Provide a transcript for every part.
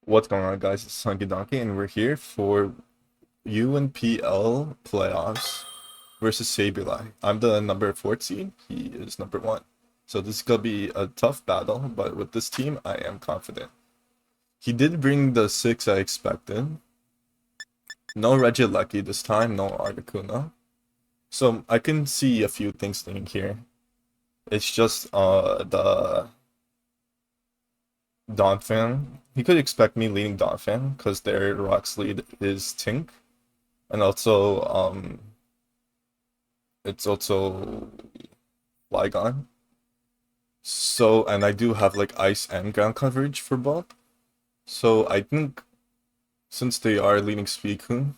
What's going on, guys? It's Hunky Donkey, and we're here for UNPL playoffs versus Sableye. I'm the number 4 seed, he is number 1. So this is gonna be a tough battle, but with this team, I am confident. He did bring the 6 I expected. No Regieleki this time, no Articuno. So I can see a few things in here. It's just the Donphan. He could expect me leading Donphan because their Rock's lead is Tink. And also, it's also Flygon. So, and I do have like ice and ground coverage for both. So I think since they are leading Suicune,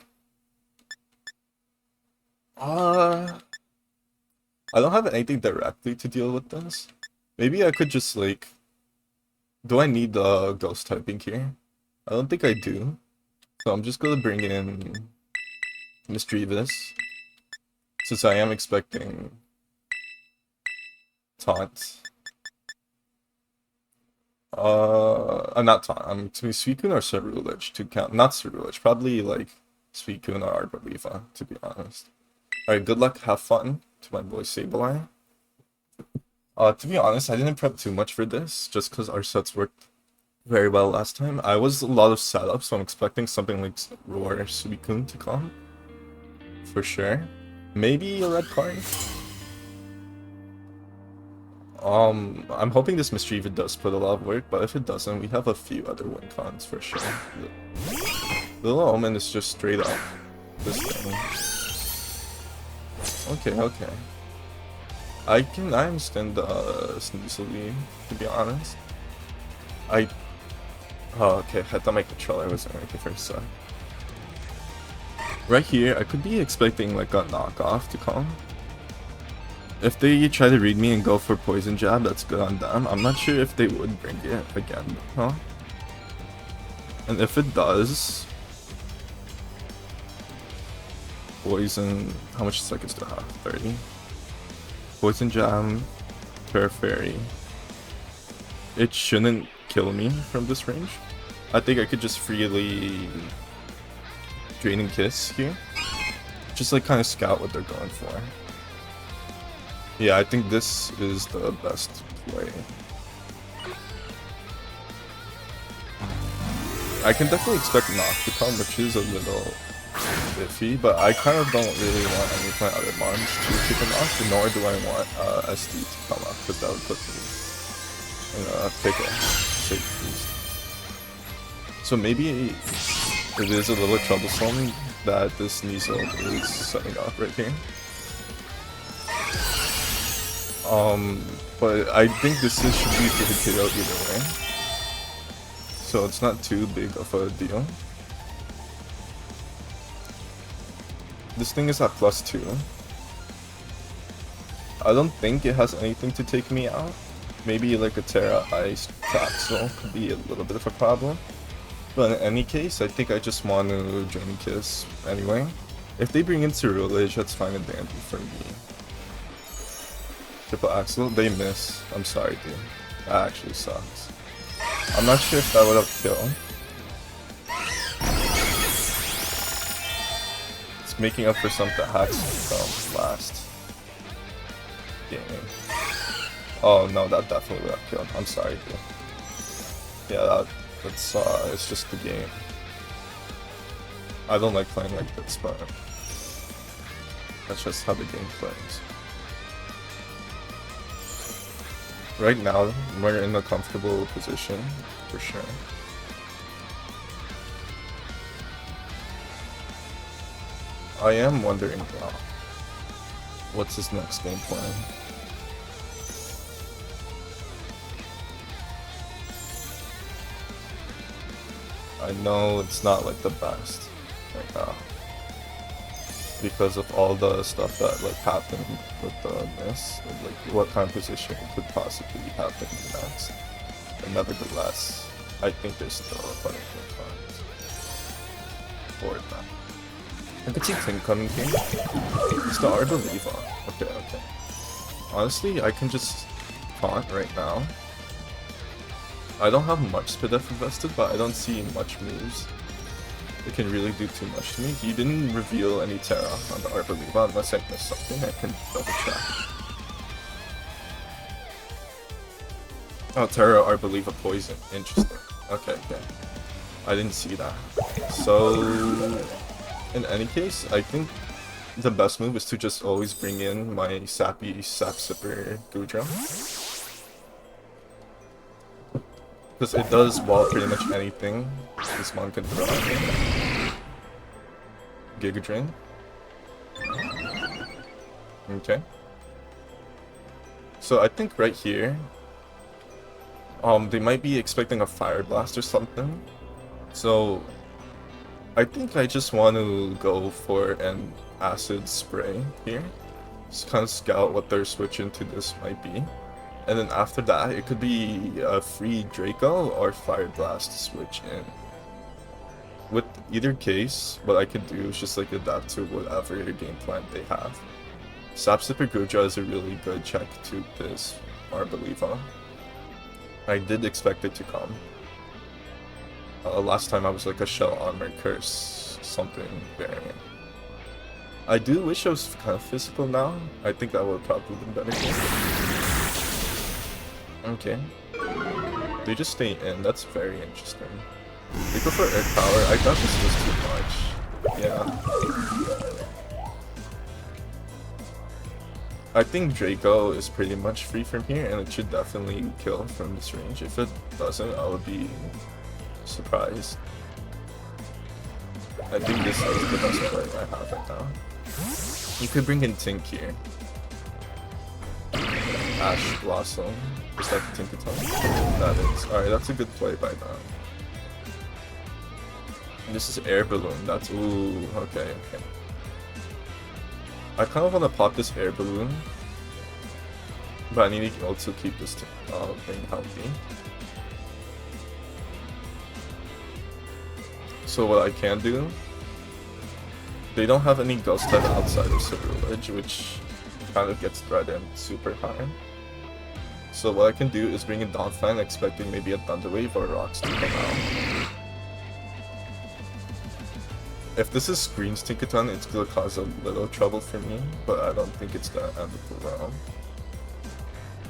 I don't have anything directly to deal with this. Maybe I could just like, do I need the ghost typing here? I don't think I do. So I'm just gonna bring in Mischievous, since I am expecting Taunt. Not Taunt. I'm to be Suicune or Ceruledge to count. Not Ceruledge, probably like Suicune or Arboliva, to be honest. Alright, good luck, have fun to my boy Sableye. To be honest, I didn't prep too much for this, just because our sets worked very well last time. I was a lot of setup, so I'm expecting something like Roar Suicune to come. For sure. Maybe a red card. I'm hoping this Mischievous does put a lot of work, but if it doesn't, we have a few other win cons for sure. Little Omen is just straight up this thing. Okay. I understand the Sneasel, to be honest. Oh, okay, I thought my controller wasn't working for a sec. Right here, I could be expecting like a knockoff to come. If they try to read me and go for Poison Jab, that's good on them. I'm not sure if they would bring it again, huh? And if it does... Poison... How much seconds do I have? 30? Poison Jab, Fairy. It shouldn't kill me from this range. I think I could just freely Draining Kiss here. Just like kind of scout what they're going for. Yeah, I think this is the best play. I can definitely expect Knock to come, which is a little iffy, but I kind of don't really want any of my other mons to keep a Knock, nor do I want SD to come up, because that would put me in a pickle. So maybe it is a little troublesome that this Sneasel is setting up right here. But I think this should be for the KO either way. So it's not too big of a deal. This thing is at +2. I don't think it has anything to take me out. Maybe like a Terra Ice Capsule could be a little bit of a problem. But in any case, I think I just want to Draining Kiss anyway. If they bring in Ceruledge, that's fine and dandy for me. Triple Axel, they miss. I'm sorry, dude. That actually sucks. I'm not sure if that would have killed. It's making up for some that hacks from last game. Oh no, that definitely would have killed. I'm sorry, dude. Yeah, that's it's just the game. I don't like playing like this, but that's just how the game plays. Right now, we're in a comfortable position, for sure. I am wondering, what's his next game plan? I know it's not like the best right now, because of all the stuff that like happened with the miss, and, like what kind of position could possibly happen next. And nevertheless, I think there's still a bunch of times for that. I could see Ting coming here. It's the Arboliva. Okay. Honestly, I can just taunt right now. I don't have much SPDF invested, but I don't see much moves. It can really do too much to me. He didn't reveal any Terra on the Arboliva unless I missed something. I can double check. Oh, Terra Arboliva Poison. Interesting. Okay, okay. I didn't see that. So, in any case, I think the best move is to just always bring in my sappy Sap Sipper Goodra. Because it does wall pretty much anything this mon can throw at me. Giga Drain. Okay. So I think right here, they might be expecting a Fire Blast or something. So I think I just want to go for an Acid Spray here. Just kind of scout what their switch into this might be. And then after that, it could be a free Draco or Fire Blast switch in. With either case, what I could do is just like adapt to whatever game plan they have. Sap Sipper Goodra is a really good check to this Arboliva. I did expect it to come. Last time I was like a Shell Armor Curse, something variant. I do wish I was kind of physical now. I think that would probably be better. Okay. They just stay in, that's very interesting. They go for Earth Power, I thought this was too much. Yeah. I think Draco is pretty much free from here and it should definitely kill from this range. If it doesn't, I would be surprised. I think this is the best play I have right now. You could bring in Tink here. Ash Blossom. Is that the Tinkaton? That is. Alright, that's a good play by now. And this is Air Balloon. That's. Ooh, okay, okay. I kind of want to pop this Air Balloon. But I need to also keep this thing healthy. So what I can do. They don't have any Ghost type outside of Ceruledge, which kind of gets threatened super high. So what I can do is bring in Dawnfang, expecting maybe a Thunder Wave or Rocks to come out. If this is Green's Tinkaton, it's gonna cause a little trouble for me, but I don't think it's gonna end the round.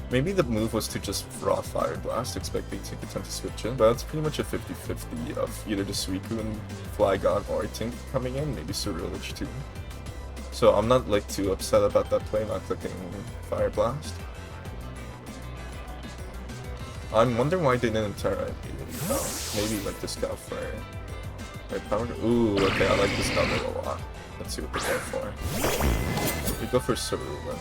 Maybe the move was to just raw Fire Blast, expecting Tinkaton to switch in, but it's pretty much a 50-50 of either the Suicune, Flygon, or Tink coming in, maybe Ceruledge too. So I'm not like too upset about that play, not clicking Fire Blast. I'm wondering why they didn't Terra immediately. No, maybe like the Scout for power. Ooh, okay, I like this number a lot. Let's see what they go for. We go for Ceruledge.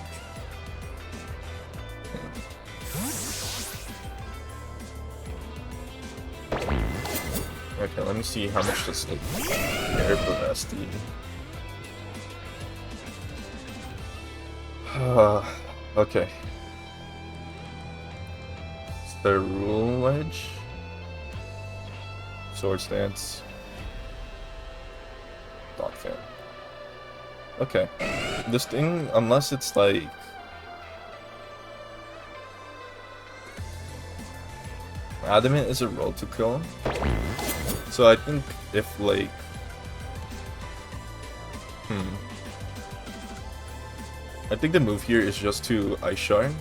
Okay, let me see how much this like Air Blast. Okay. Ceruledge. Sword Stance. Dawnfang. Okay. This thing, unless it's like Adamant is a roll to kill. So I think if like I think the move here is just to Ice Shard.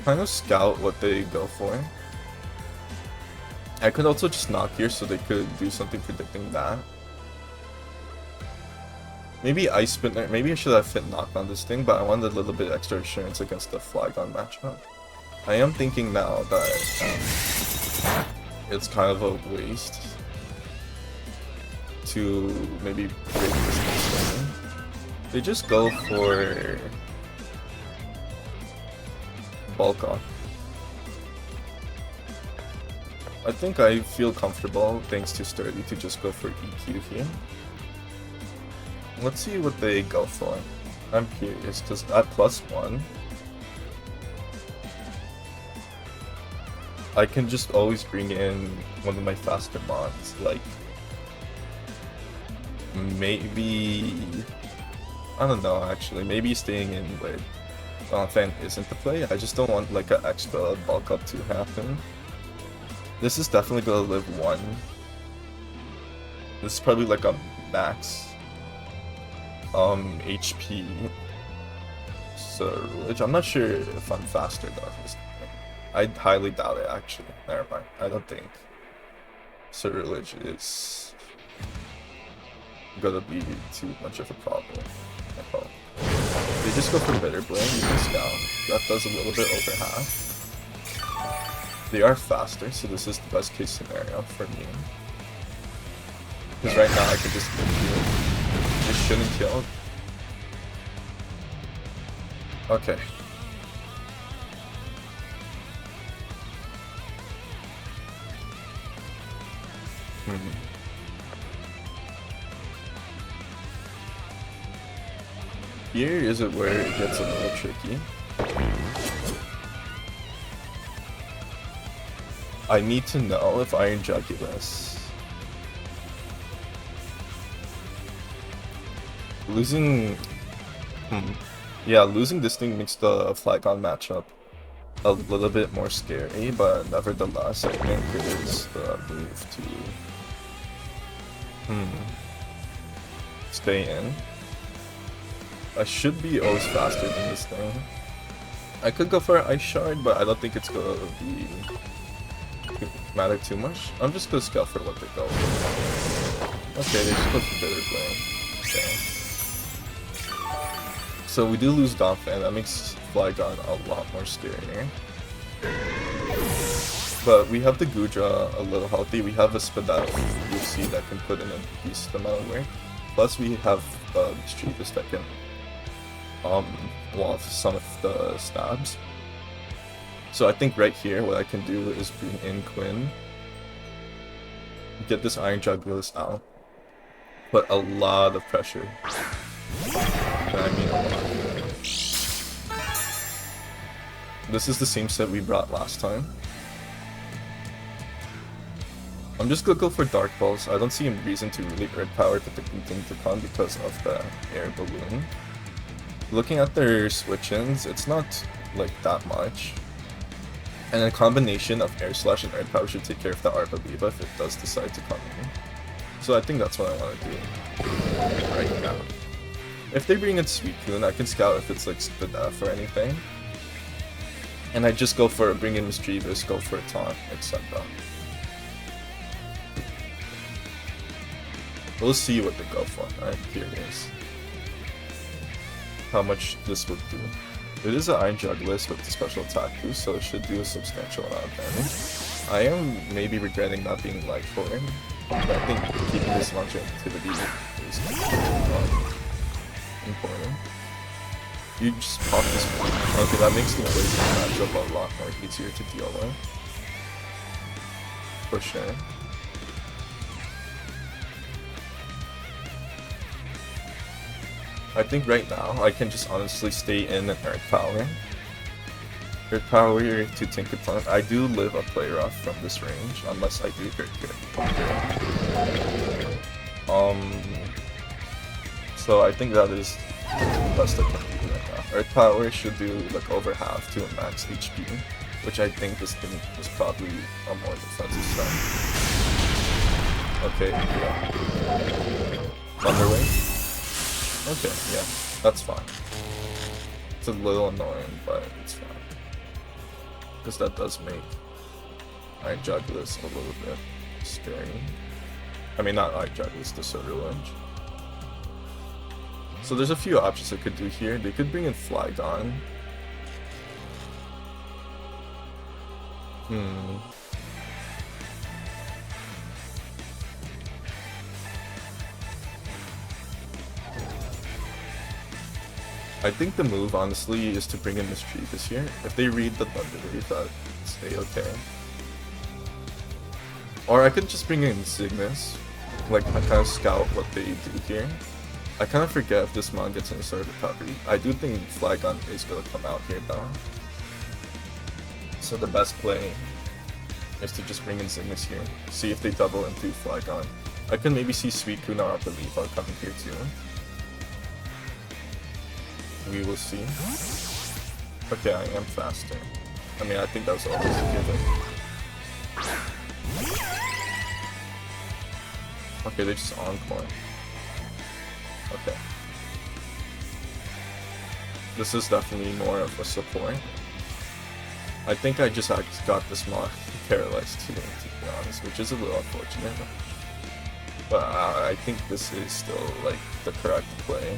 Kind of scout what they go for. I could also just knock here so they could do something predicting that. Maybe Ice Spinner, maybe I should have fit knock on this thing, but I wanted a little bit extra assurance against the Flygon matchup. I am thinking now that it's kind of a waste to maybe break this thing. They just go for Bulk Off. I think I feel comfortable, thanks to Sturdy, to just go for EQ here. Let's see what they go for. I'm curious, because at +1, I can just always bring in one of my faster mods, like maybe, I don't know actually, maybe staying in with Dawnfang isn't the play. I just don't want like an extra bulk up to happen. This is definitely gonna live 1. This is probably like a max HP Ceruledge. I'm not sure if I'm faster though. I highly doubt it actually. Never mind. I don't think Ceruledge is gonna be too much of a problem. They just go for Bitter Blade, you can scout. That does a little bit over half. They are faster, so this is the best case scenario for me. Because right now I could just kill. This shouldn't kill. Okay. Here is it where it gets a little tricky. I need to know if Iron Jugulus losing. Yeah, losing this thing makes the Flygon matchup a little bit more scary, but nevertheless, I think it is the move to stay in. I should be always faster than this thing. I could go for an Ice Shard, but I don't think it's gonna be matter too much. I'm just gonna scout for what they go for. Okay, they just go for Bitter Blade. Okay. So we do lose Donphan, that makes Flygon a lot more scarier. But we have the Goodra a little healthy, we have a Spadaf UC that can put in a decent amount of work. Plus we have Mischievous that can wall off some of the stabs. So I think right here what I can do is bring in Quinn, get this Iron Jugulus out, put a lot of pressure. And I mean a lot. This is the same set we brought last time. I'm just gonna go for Dark Pulse. I don't see a reason to really Earth Power to the Tinkercon because of the Air Balloon. Looking at their switch-ins, it's not like that much. And a combination of Air Slash and Earth Power should take care of the Arbaliva if it does decide to come in. So I think that's what I want to do right now. If they bring in Suicune, I can scout if it's like Spadaf or anything. And I just go for bring in Mischievous, go for a taunt, etc. We'll see what they go for. I'm curious how much this would do. It is an Iron Jugulus with the special attack boost, so it should do a substantial amount of damage. I am maybe regretting not being light for him, but I think keeping this longevity is important. You just pop this one. Okay, that makes the Blaziken matchup a lot more easier to deal with. For sure. I think right now I can just honestly stay in and Earth Power. Earth Power to Tinkercon. I do live a player off from this range, unless I do Earth Good. So I think that is the best I can do right now. Earth Power should do like over half to a max HP, which I think this thing is probably a more defensive strat. Okay, yeah. Thunderwave. Okay, yeah, that's fine. It's a little annoying, but it's fine. Because that does make Iron Jugulus a little bit scary. I mean, not Iron Jugulus, the Ceruledge. So there's a few options I could do here. They could bring in Flygon. I think the move, honestly, is to bring in Mischievous here. If they read the Thunderwave, that stay okay. Or I could just bring in Cygnus, like I kind of scout what they do here. I kind of forget if this mon gets in sword recovery. I do think Flygon is going to come out here though. So the best play is to just bring in Cygnus here, see if they double into Flygon. I can maybe see Suicune or Arbaliva coming here too. We will see. Okay, I am faster. I mean, I think that was always a given. Okay, they just encore. Okay. This is definitely more of a support. I think I just got this mod paralyzed too, to be honest, which is a little unfortunate. But I think this is still like the correct play.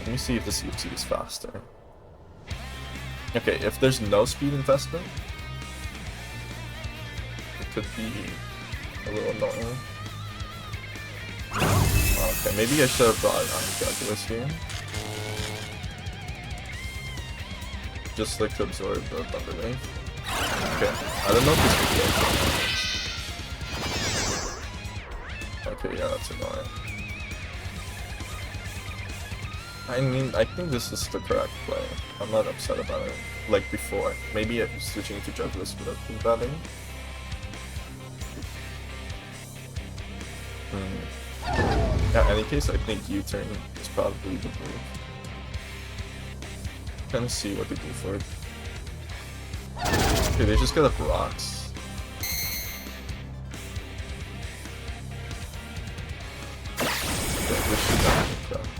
Let me see if this UT is faster. Okay, if there's no speed investment, it could be a little annoying. Okay, maybe I should have brought on Calculus here. Just like to absorb the Thunder Wave. Okay, I don't know if this could be okay, yeah, that's annoying. I mean, I think this is the correct play. I'm not upset about it. Like before. Maybe switching to Juggless would have been better. Yeah, in any case, I think U-turn is probably the move. Kind of see what they do for it. Okay, they just got up rocks. Okay, this should not be tough.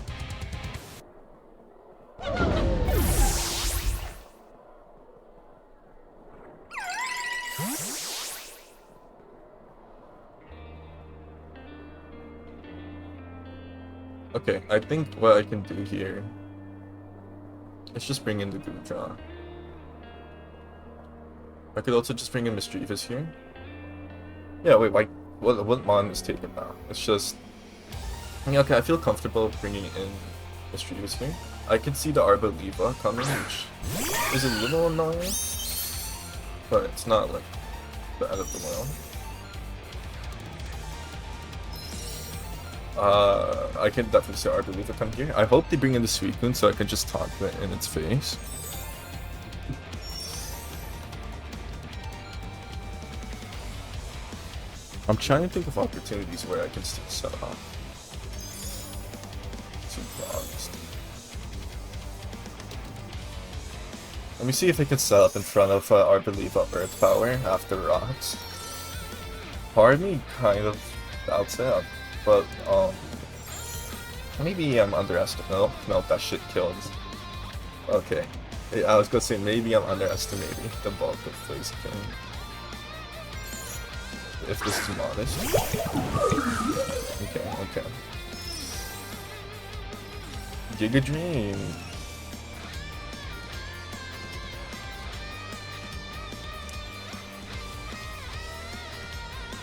Okay, I think what I can do here, let's just bring in the Goodra. I could also just bring in Mischievous here. Yeah, wait, like, what mon is taken now? It's just... Yeah, okay, I feel comfortable bringing in Mischievous here. I can see the Arboliva coming, which is a little annoying, but it's not, like, the end of the world. I can definitely see Arboliva come here. I hope they bring in the Suicune so I can just taunt it in its face. I'm trying to think of opportunities where I can still set up. To be honest. Let me see if I can set up in front of Arboliva Earth Power after rocks. Part of me kind of doubts it, but maybe I'm underestimating. No, that shit killed. Okay, I was gonna say maybe I'm underestimating the bulk of Blaziken. If this is modest. Okay. Giga Dream.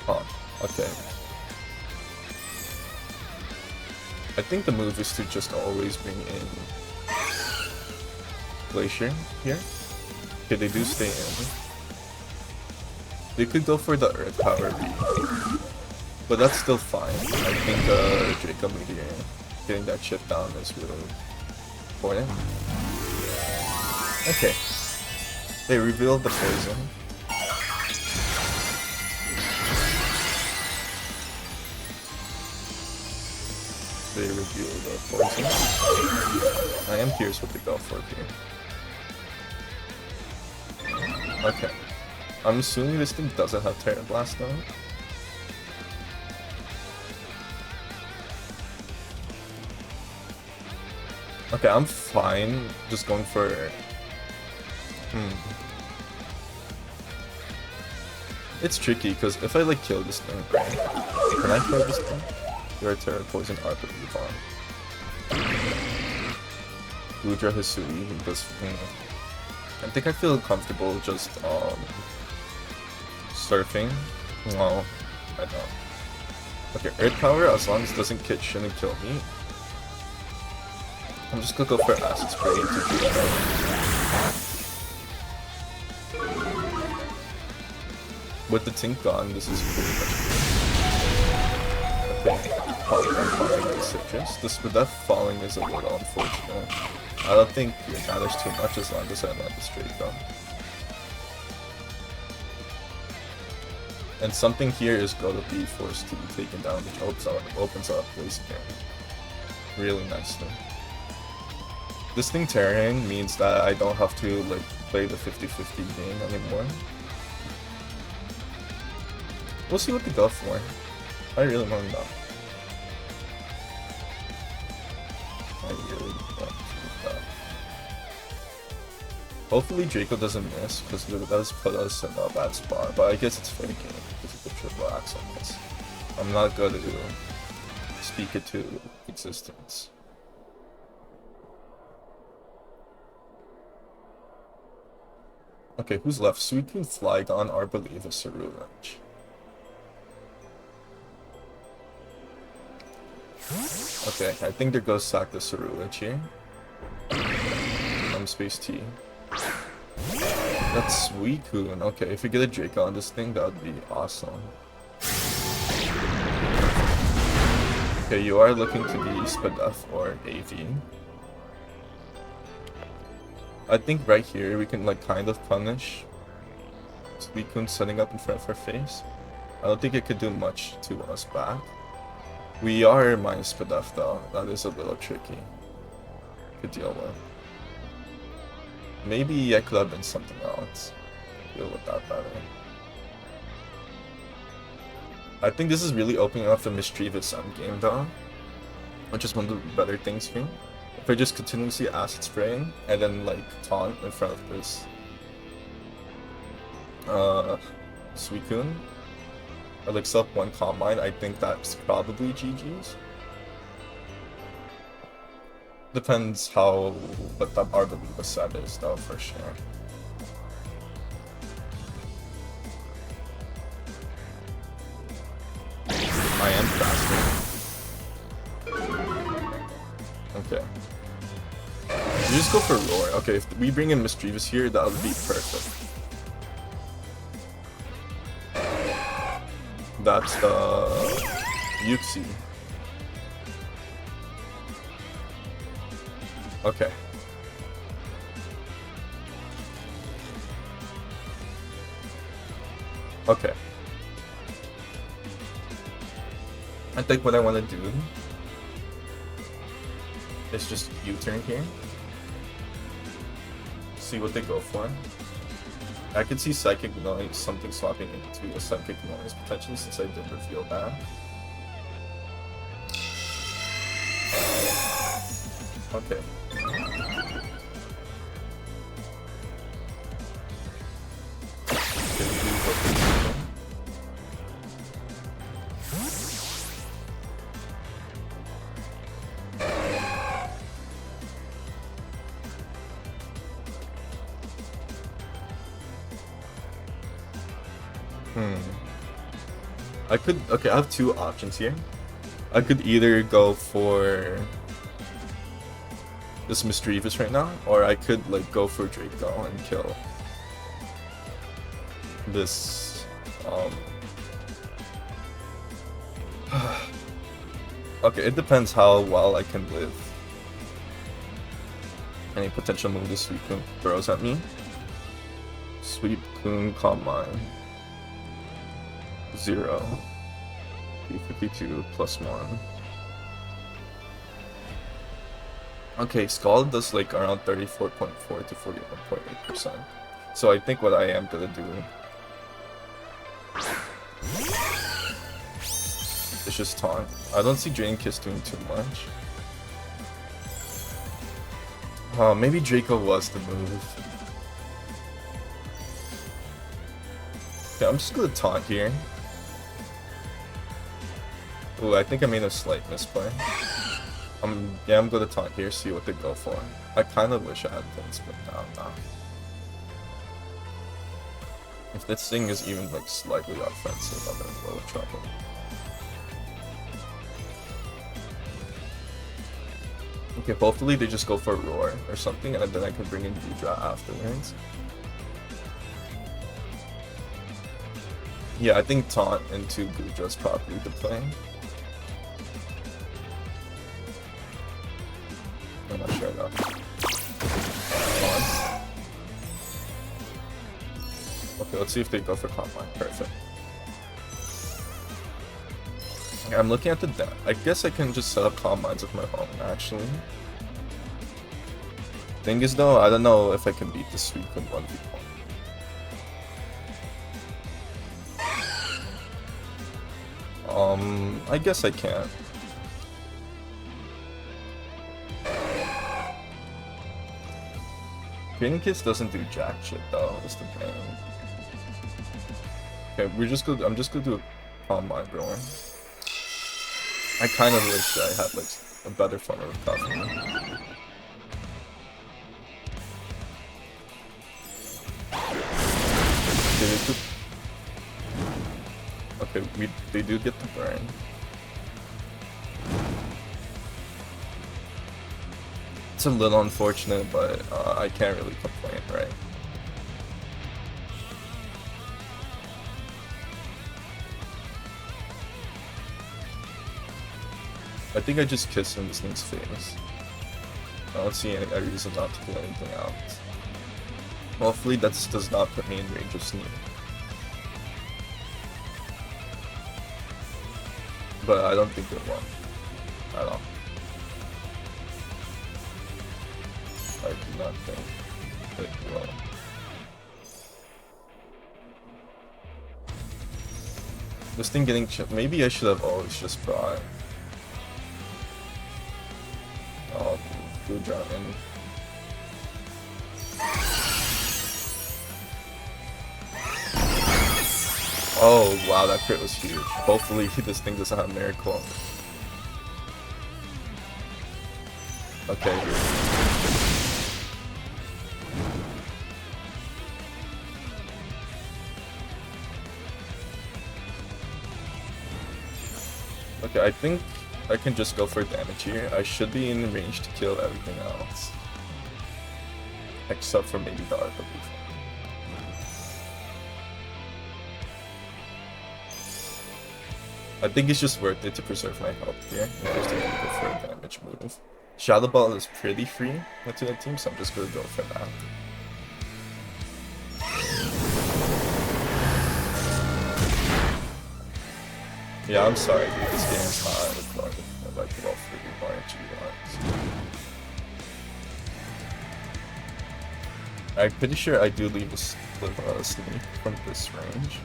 Huh, okay. I think the move is to just always bring in Glacier here. Okay, they do stay in. They could go for the Earth Power beat, but that's still fine. I think Draco Meteor getting that chip down is really important. Okay, they revealed the poison. They reveal the poison. I am curious what they go for here. Okay. I'm assuming this thing doesn't have Terra Blast though. Okay, I'm fine just going for... It's tricky because if I like kill this thing, right? Can I kill this thing? Your Terra Poison Arbor Reborn. Goodra Hisui because I think I feel comfortable just surfing. No, I don't. Okay, Earth Power as long as it doesn't shouldn't kill me. I'm just gonna go for Acid Spray to do that. With the Tink gone, this is pretty much good. Okay. I'm falling the citrus. This with that falling is a little unfortunate. I don't think it matters too much as long as I land the straight gun. And something here is going to be forced to be taken down, which opens up Blaziken really nicely. This thing tearing means that I don't have to like play the 50-50 game anymore. We'll see what they go for. I really want to know. I really want to know. Hopefully Draco doesn't miss, because it does put us in a bad spot. But I guess it's fair game, because it's a triple axe on this. I'm not going to speak it to existence. Okay, who's left? Suicune, Flygon, Arboliva, Cerulege. Okay, I think there goes sack the Cerulege here. Space T. That's Suicune. Okay, if we get a Draco on this thing, that would be awesome. Okay, you are looking to be Spadef or AV. I think right here we can like kind of punish Suicune setting up in front of our face. I don't think it could do much to us back. We are minus Spadef though. That is a little tricky to deal with. Maybe I could have been something else. Deal with that better. I think this is really opening up the mischievous endgame though, which is one of the better things here. If I just continuously acid spraying and then like taunt in front of this Suicune, or like sub one Combine, I think that's probably GG's. Depends how what that Arboliva set is though, for sure. I am faster. Okay. You just go for Roar. Okay, if we bring in Mischievous here, that would be perfect. That's the Yuxi. Okay. Okay. I think what I want to do is just U-turn here. See what they go for. I could see Psychic Noise, something swapping into a Psychic Noise potentially, since I did reveal that. Okay. I could, okay, I have two options here. I could either go for this Mischievous right now, or I could like go for Draco and kill this, okay, it depends how well I can live any potential move this Suicune throws at me. Suicune Combine 0 P52 +1. Okay, Scald does like around 34.4 to 41.8%. So I think what I am gonna do is just taunt. I don't see Drain Kiss doing too much. Maybe Draco was the move. Okay, I'm just gonna taunt here. Ooh, I think I made a slight misplay. Yeah, I'm gonna taunt here, see what they go for. I kind of wish I had things, but no. If this thing is even like slightly offensive, I'm in a little trouble. Okay, hopefully they just go for Roar or something, and then I can bring in Gudra afterwards. Yeah, I think taunt into Gudra is probably the play. I'm not sure though. Okay, let's see if they go for Combine. Perfect. Okay, I'm looking at the deck. I guess I can just set up Combines with my own, actually. Thing is though, I don't know if I can beat this Suicune 1v1. I guess I can. Training Kiss doesn't do jack shit though, is the thing. Okay, I'm just gonna do a Palm Mind Grower. I kind of wish I had like a better funnel with Coffee. Okay, they do get the burn. It's a little unfortunate, but I can't really complain, right? I think I just kissed in this thing's face. I don't see any reason not to do anything else. Hopefully that does not put me in range of Sneak. But I don't think it will. At all. I do not think it will. This thing getting maybe I should have always just brought Blue Dragon. Oh wow, that crit was huge. Hopefully this thing doesn't have Miracle. Okay. Okay, I think I can just go for damage here. I should be in range to kill everything else. Except for maybe the Arc of Leaf. I think it's just worth it to preserve my health here. I'm just gonna go for a damage move. Shadow Ball is pretty free into the team, so I'm just gonna go for that. Yeah, I'm sorry, dude. This game is not recorded. I'd like to go for the RNG ones. I'm pretty sure I do leave a Sneak from this range.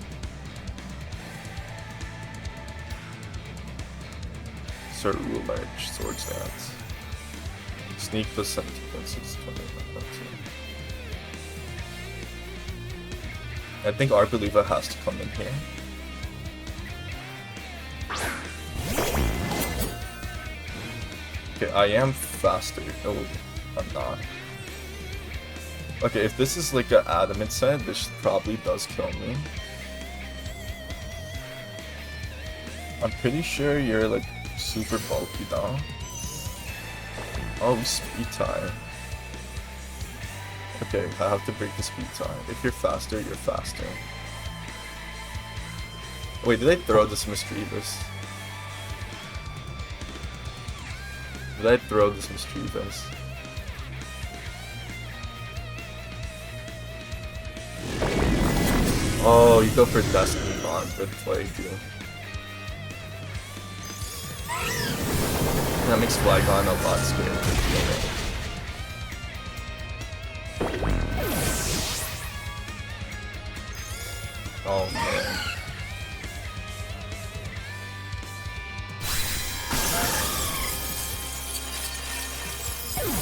Start Rule Edge, Sword Stance. Sneak plus 17.6, 20.2. I think Arboliva has to come in here. Okay, I am faster. Oh, I'm not. Okay, if this is like an adamant set, this probably does kill me. I'm pretty sure you're like super bulky though. Oh, we speed tie. Okay, I have to break the speed tie. If you're faster, you're faster. Wait, did I throw this Mischievous? Did I throw this Mischievous? Oh, you go for Destiny Bond. Good play, dude. That makes Flygon a lot scarier. Oh man.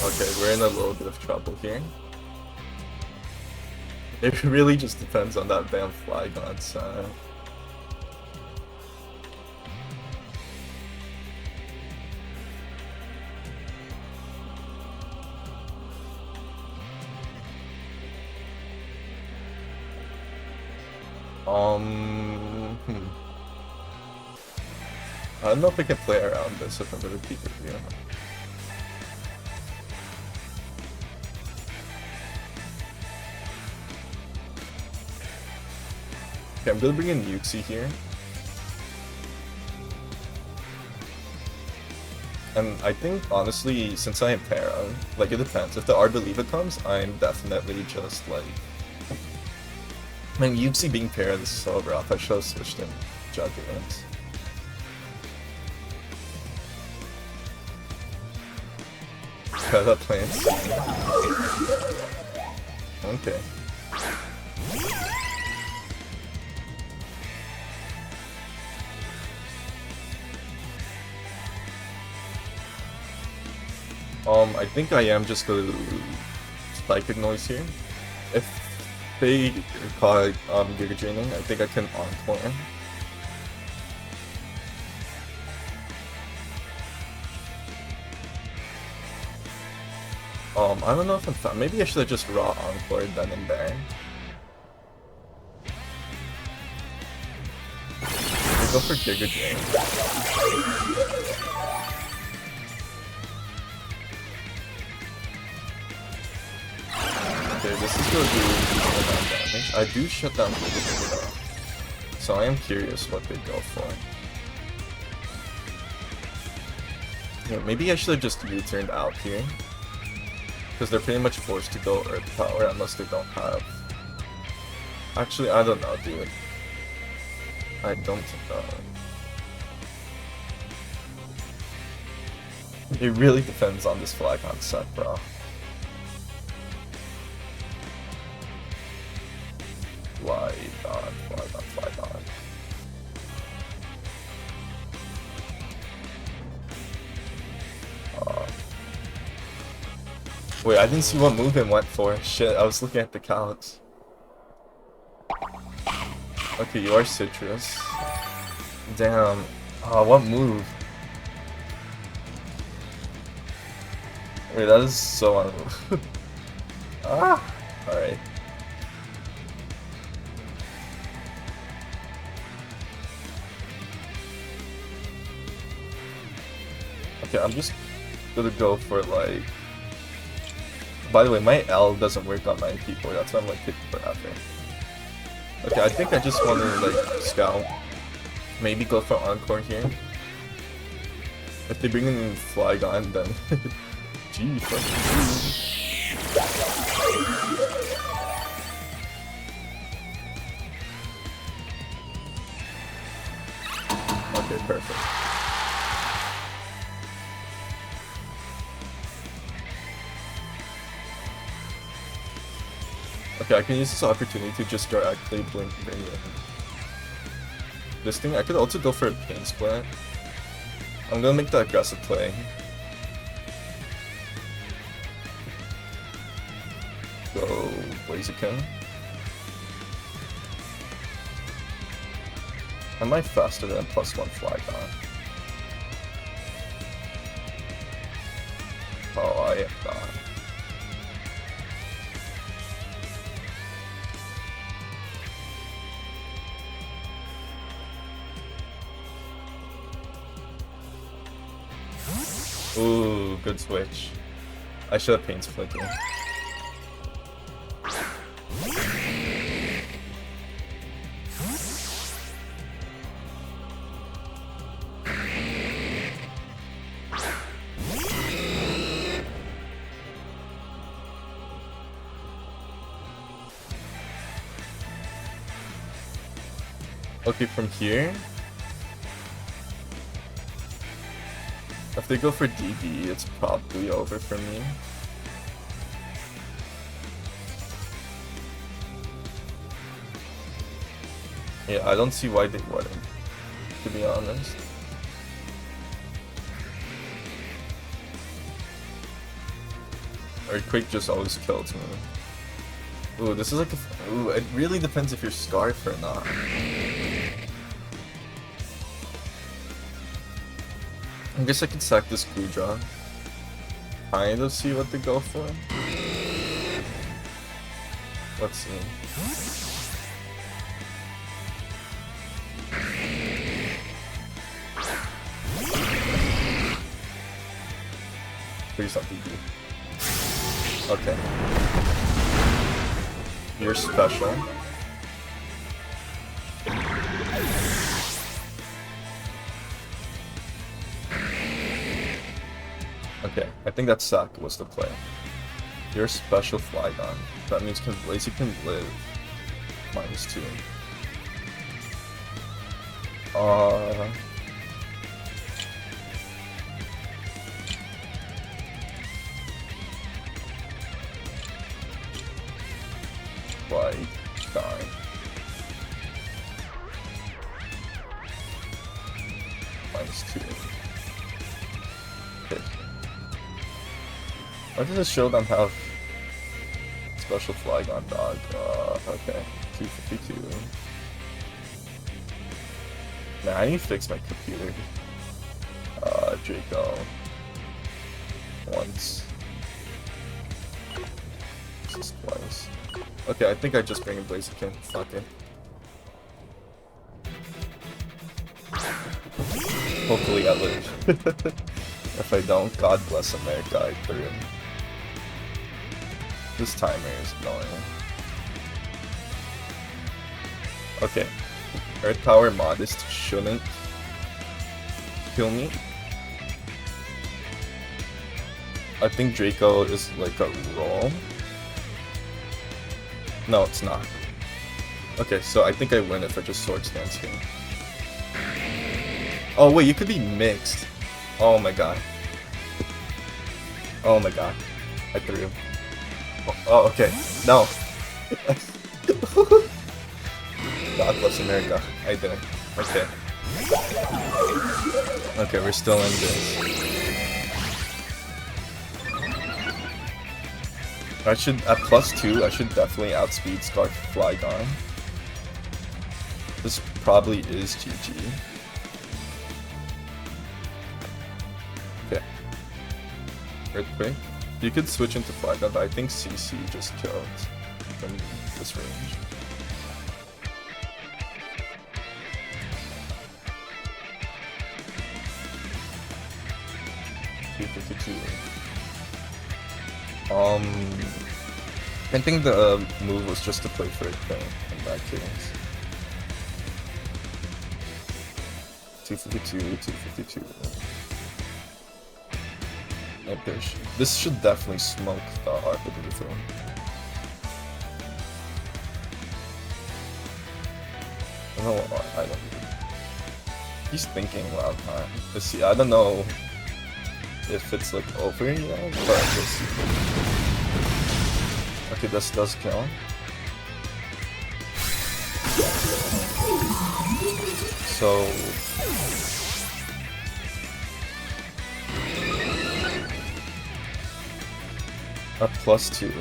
Okay, we're in a little bit of trouble here. It really just depends on that damn Flygon side. I don't know if I can play around this if I'm gonna keep it here. Okay, I'm gonna bring in Yuxi here. And I think, honestly, since I am Para, like, it depends. If the Arboliva comes, I'm definitely just, like... I mean, Yuxi being Para, this is so rough. I should have switched him Jugulance. Try that plant. Okay. I think I am just gonna psychic noise here. If they call it Giga Draining, I think I can encore. I don't know if I'm fine. Maybe I should have just raw encore then and there. I go for Giga Drain. Okay, this is gonna do damage. I do shut down Giga though. So I am curious what they go for. Yeah, maybe I should have just U-turned out here. Because they're pretty much forced to go Earth Power unless they don't have... Actually, I don't know, dude. I don't know. It really depends on this Flygon set, bro. Flygon, Flygon, Flygon. Wait, I didn't see what move it went for. Shit, I was looking at the calcs. Okay, you are Citrus. Damn. What move? Wait, that is so unmove. Alright. Okay, I'm just gonna go for like... By the way, my L doesn't work on my keyboard, that's why I'm like hitting forever. Okay, I think I just want to like scout. Maybe go for Encore here. If they bring in Flygon, then gee, fucking okay, perfect. Okay, I can use this opportunity to just directly bring in this thing. I could also go for a Pain Split. I'm gonna make the aggressive play. Go Blaziken. Am I faster than +1 Flygon? Oh, I am not. Ooh, good switch. I should have Pain Split here. Okay, from here... If they go for DB, it's probably over for me. Yeah, I don't see why they wouldn't, to be honest. Earthquake just always kills me. Ooh, this is like a... Ooh, it really depends if you're Scarf or not. I guess I can sack this Goodra. Kind of see what they go for. Let's see. Please not DB. Okay. You're special. Okay, I think that suck was the play. You're special Flygon. That means Blaziken can live. -2. Flygon. -2. Okay. Why does the Showdown have special flag on dog? Okay. 252. Man, I need to fix my computer. Draco. Once. This is twice. Okay, I think I just bring in Blaziken. Fuck it. Hopefully I live. If I don't, God bless America, I threw him. This timer is annoying. Okay. Earth Power Modest shouldn't kill me. I think Draco is like a roll. No, it's not. Okay, so I think I win if I just Sword Stance here. Oh wait, you could be mixed. Oh my god. Oh my god. I threw him. Oh, okay. No. God bless America. I didn't. Okay. Okay, we're still in this. I should, at +2, I should definitely outspeed Scarf Flygon. This probably is GG. Okay. Earthquake. You could switch into Flygon, but I think CC just killed from this range. I think the move was just to play for it thing in that case. 252, 252. Impish. This should definitely smoke the RPG thing. I don't know. He's thinking loud time. Let's see, I don't know if it's like over yet, but let's see. Okay, this does kill. So a +2.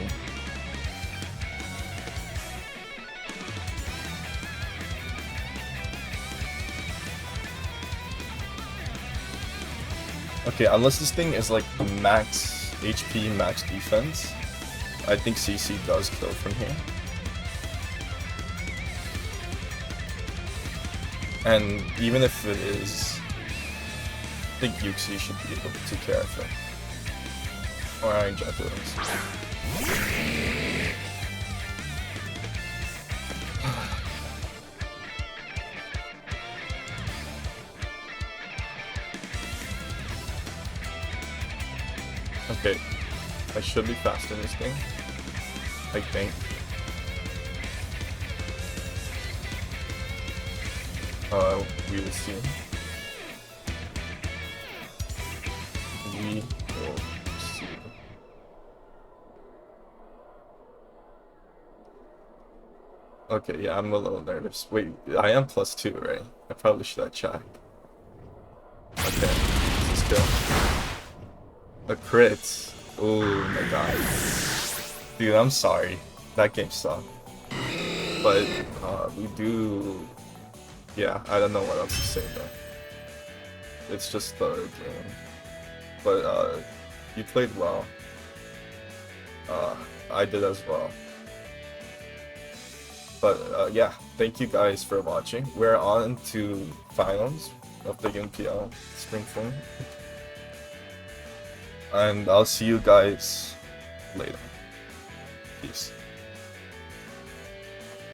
Okay, unless this thing is like max HP, max defense, I think CC does kill from here. And even if it is, I think Yuxi should be able to take care of it. Or Iron Jackals. Okay, I should be faster in this thing. I think. We will see. We will see. Okay, yeah, I'm a little nervous. Wait, I am +2, right? I probably should have checked. Okay, let's go. A crit. Oh my god. Dude, I'm sorry. That game sucked. But, we do... Yeah, I don't know what else to say though. It's just the game. But, you played well. I did as well. But, yeah, thank you guys for watching. We're on to finals of the UNPL Spring Fling. And I'll see you guys later. Peace.